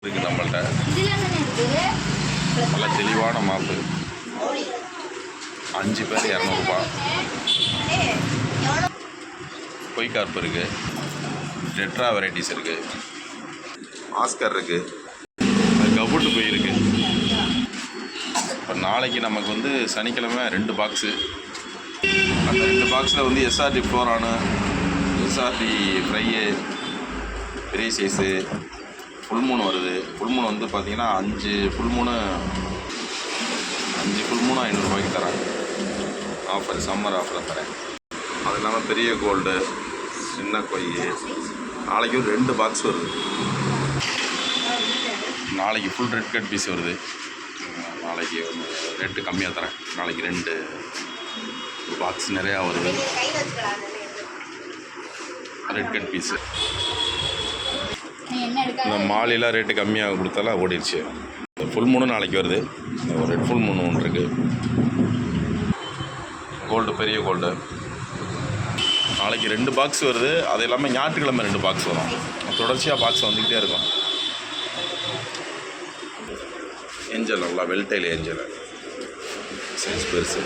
இருக்குது நம்மள்கிட்ட நல்ல தெளிவான மாப்பு 5 பேர் 200 ரூபா. பொய்கார்ப்பு இருக்குது, டெட்ரா வெரைட்டிஸ் இருக்குது, ஆஸ்கர் இருக்குது, கபூட்டு பொய் இருக்குது. இப்போ நாளைக்கு நமக்கு வந்து சனிக்கிழமை 2 பாக்ஸு. அந்த 2 பாக்ஸில் வந்து எஸ்ஆர்டி ஃப்ளோரானு, எஸ்ஆர்டி ஃப்ரையு, பெரிய சைஸு, ஃபுல் மூணு வருது. ஃபுல் மூணு வந்து பார்த்திங்கன்னா 5 ஃபுல் மூணு 500 ரூபாய்க்கு தரேன். ஆஃபர், சம்மர் ஆஃபரில் தரேன். அது இல்லாமல் பெரிய கோல்டு, சின்ன கொய் நாளைக்கு ஒரு 2 பாக்ஸ் வருது. நாளைக்கு ஃபுல் ரெட் கட் பீஸ் வருது. நாளைக்கு ரேட்டு கம்மியாக தரேன். நாளைக்கு 2 பாக்ஸ் நிறையா வருது ரெட் கட் பீஸு. இந்த மாலையெல்லாம் ரேட்டு கம்மியாக கொடுத்தாலாம் ஓடிடுச்சு. ஃபுல் மூணு நாளைக்கு வருது. ஒரு ரெட் ஃபுல் மூணு ஒன்று இருக்குது. கோல்டு, பெரிய கோல்டு நாளைக்கு 2 பாக்ஸ் வருது. அது இல்லாமல் ஞாயிற்றுக்கிழமை 2 பாக்ஸ் வரும். தொடர்ச்சியாக பாக்ஸ் வந்துக்கிட்டே இருக்கும். ஏஞ்சல் நல்லா வெல்டைல் ஏஞ்சல் சைஸ் பெருசு.